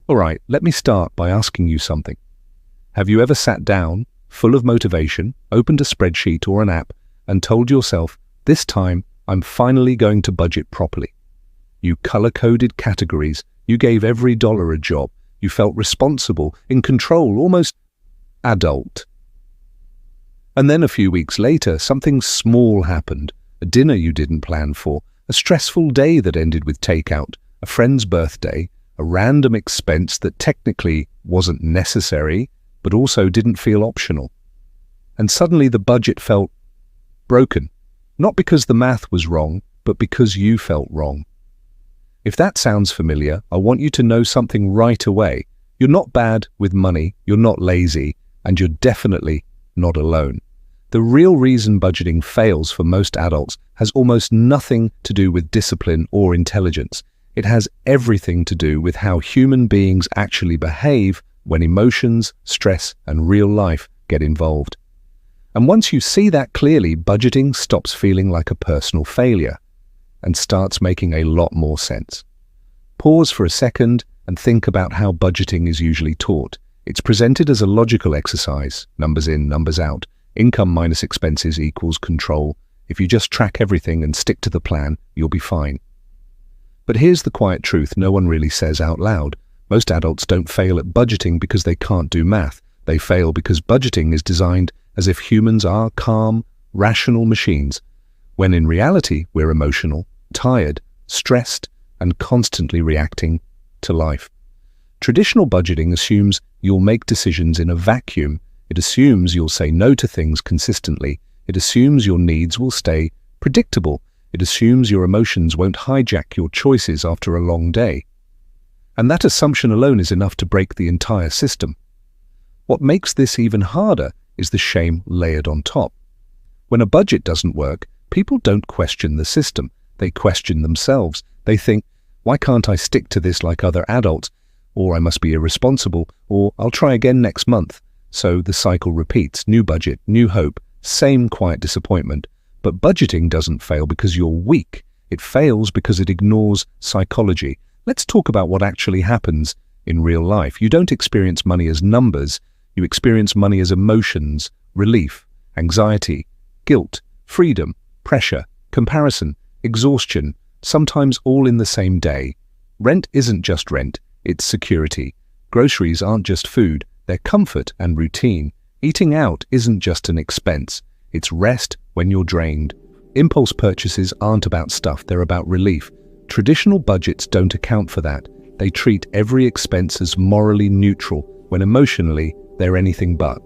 All right, let me start by asking you something. Have you ever sat down, full of motivation, opened a spreadsheet or an app, and told yourself, this time I'm finally going to budget properly? You color-coded categories, you gave every dollar a job, you felt responsible, in control, almost adult. And then a few weeks later, something small happened, a dinner you didn't plan for, a stressful day that ended with takeout, a friend's birthday, a random expense that technically wasn't necessary, but also didn't feel optional. And suddenly the budget felt broken, not because the math was wrong, but because you felt wrong. If that sounds familiar, I want you to know something right away. You're not bad with money, you're not lazy, and you're definitely not alone. The real reason budgeting fails for most adults has almost nothing to do with discipline or intelligence. It has everything to do with how human beings actually behave when emotions, stress, and real life get involved. And once you see that clearly, budgeting stops feeling like a personal failure and starts making a lot more sense. Pause for a second and think about how budgeting is usually taught. It's presented as a logical exercise, numbers in, numbers out, income minus expenses equals control. If you just track everything and stick to the plan, you'll be fine. But here's the quiet truth no one really says out loud. Most adults don't fail at budgeting because they can't do math. They fail because budgeting is designed as if humans are calm, rational machines, when in reality we're emotional, tired, stressed, and constantly reacting to life. Traditional budgeting assumes you'll make decisions in a vacuum. It assumes you'll say no to things consistently. It assumes your needs will stay predictable. It assumes your emotions won't hijack your choices after a long day. And that assumption alone is enough to break the entire system. What makes this even harder is the shame layered on top. When a budget doesn't work, people don't question the system. They question themselves. They think, why can't I stick to this like other adults? Or I must be irresponsible, or I'll try again next month. So the cycle repeats, new budget, new hope, same quiet disappointment. But budgeting doesn't fail because you're weak. It fails because it ignores psychology. Let's talk about what actually happens in real life. You don't experience money as numbers. You experience money as emotions, relief, anxiety, guilt, freedom, pressure, comparison, exhaustion, sometimes all in the same day. Rent isn't just rent, it's security. Groceries aren't just food, they're comfort and routine. Eating out isn't just an expense, it's rest when you're drained. Impulse purchases aren't about stuff, they're about relief. Traditional budgets don't account for that. They treat every expense as morally neutral, when emotionally they're anything but.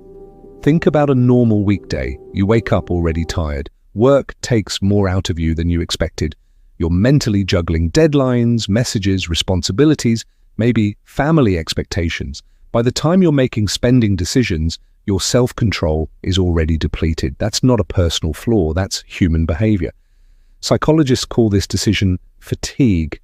Think about a normal weekday. You wake up already tired. Work takes more out of you than you expected. You're mentally juggling deadlines, messages, responsibilities, maybe family expectations. By the time you're making spending decisions, your self-control is already depleted. That's not a personal flaw, that's human behavior. Psychologists call this decision fatigue.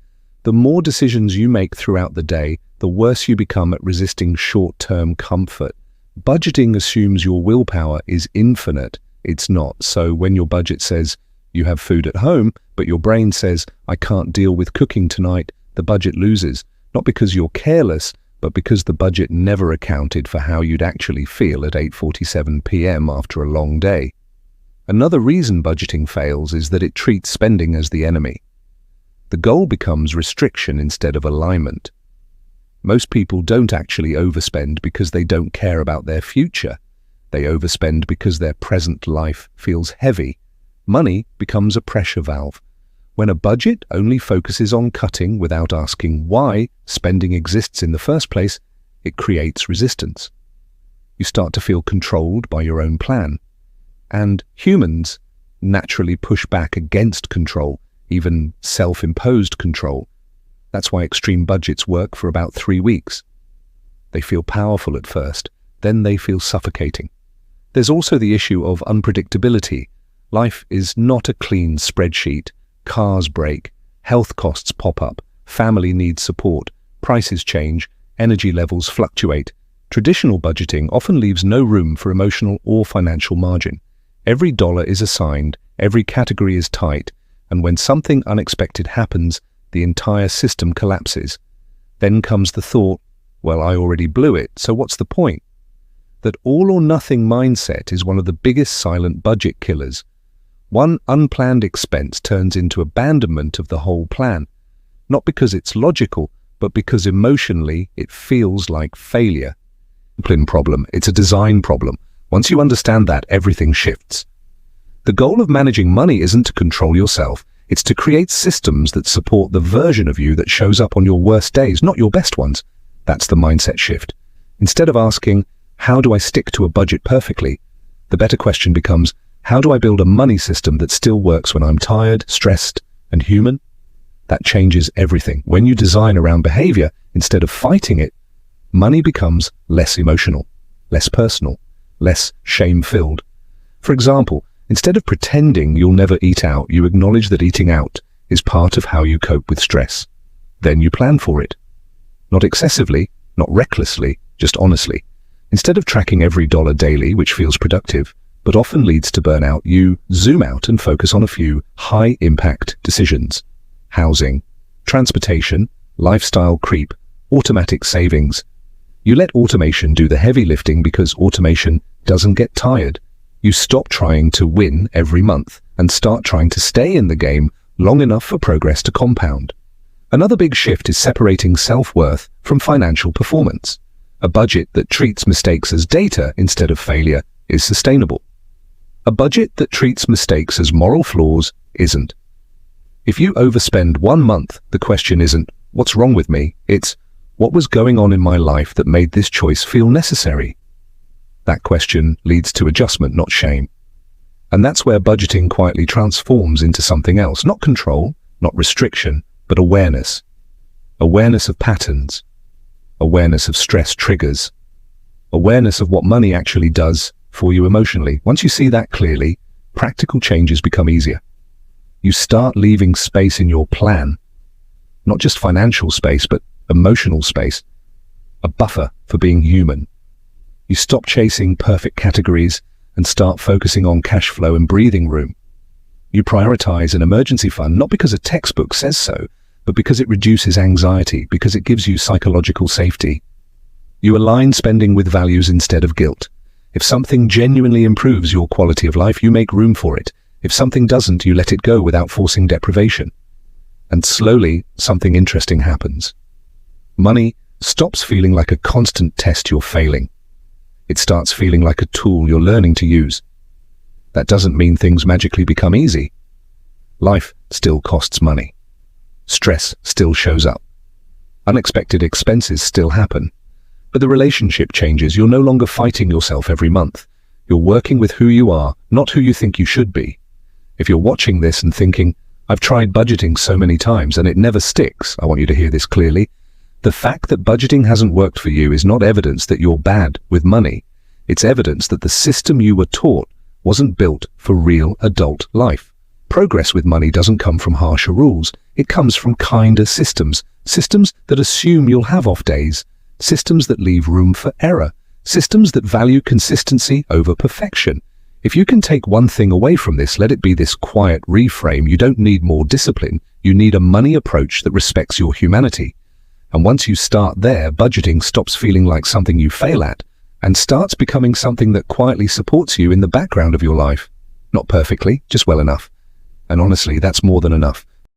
The more decisions you make throughout the day, the worse you become at resisting short-term comfort. Budgeting assumes your willpower is infinite. It's not. So when your budget says you have food at home, but your brain says, I can't deal with cooking tonight, the budget loses. Not because you're careless, but because the budget never accounted for how you'd actually feel at 8:47 p.m. after a long day. Another reason budgeting fails is that it treats spending as the enemy. The goal becomes restriction instead of alignment. Most people don't actually overspend because they don't care about their future. They overspend because their present life feels heavy. Money becomes a pressure valve. When a budget only focuses on cutting without asking why spending exists in the first place, it creates resistance. You start to feel controlled by your own plan. And humans naturally push back against control, even self-imposed control. That's why extreme budgets work for about 3 weeks. They feel powerful at first, then they feel suffocating. There's also the issue of unpredictability. Life is not a clean spreadsheet. Cars break, health costs pop up, family needs support, prices change, energy levels fluctuate. Traditional budgeting often leaves no room for emotional or financial margin. Every dollar is assigned, every category is tight, and when something unexpected happens, the entire system collapses. Then comes the thought, well, I already blew it, so what's the point? That all or nothing mindset is one of the biggest silent budget killers. One unplanned expense turns into abandonment of the whole plan, not because it's logical, but because emotionally it feels like failure. Discipline problem, it's a design problem. Once you understand that, everything shifts. The goal of managing money isn't to control yourself, it's to create systems that support the version of you that shows up on your worst days, not your best ones. That's the mindset shift. Instead of asking, how do I stick to a budget perfectly? The better question becomes, how do I build a money system that still works when I'm tired, stressed, and human? That changes everything. When you design around behavior instead of fighting it, money becomes less emotional, less personal, less shame-filled. For example, instead of pretending you'll never eat out, you acknowledge that eating out is part of how you cope with stress. Then you plan for it. Not excessively, not recklessly, just honestly. Instead of tracking every dollar daily, which feels productive, but often leads to burnout, you zoom out and focus on a few high-impact decisions. Housing, transportation, lifestyle creep, automatic savings. You let automation do the heavy lifting because automation doesn't get tired. You stop trying to win every month and start trying to stay in the game long enough for progress to compound. Another big shift is separating self-worth from financial performance. A budget that treats mistakes as data instead of failure is sustainable. A budget that treats mistakes as moral flaws isn't. If you overspend 1 month, the question isn't, what's wrong with me? It's, what was going on in my life that made this choice feel necessary? That question leads to adjustment, not shame. And that's where budgeting quietly transforms into something else, not control, not restriction, but awareness. Awareness of patterns. Awareness of stress triggers. Awareness of what money actually does for you emotionally. Once you see that clearly, practical changes become easier. You start leaving space in your plan, not just financial space, but emotional space, a buffer for being human. You stop chasing perfect categories and start focusing on cash flow and breathing room. You prioritize an emergency fund, not because a textbook says so, but because it reduces anxiety, because it gives you psychological safety. You align spending with values instead of guilt. If something genuinely improves your quality of life, you make room for it. If something doesn't, you let it go without forcing deprivation. And slowly, something interesting happens. Money stops feeling like a constant test you're failing. It starts feeling like a tool you're learning to use. That doesn't mean things magically become easy. Life still costs money. Stress still shows up. Unexpected expenses still happen. But the relationship changes. You're no longer fighting yourself every month. You're working with who you are, not who you think you should be. If you're watching this and thinking, I've tried budgeting so many times and it never sticks, I want you to hear this clearly. The fact that budgeting hasn't worked for you is not evidence that you're bad with money. It's evidence that the system you were taught wasn't built for real adult life. Progress with money doesn't come from harsher rules. It comes from kinder systems. Systems that assume you'll have off days. Systems that leave room for error. Systems that value consistency over perfection. If you can take one thing away from this, let it be this quiet reframe. You don't need more discipline. You need a money approach that respects your humanity. And once you start there, budgeting stops feeling like something you fail at and starts becoming something that quietly supports you in the background of your life. Not perfectly, just well enough. And honestly, that's more than enough.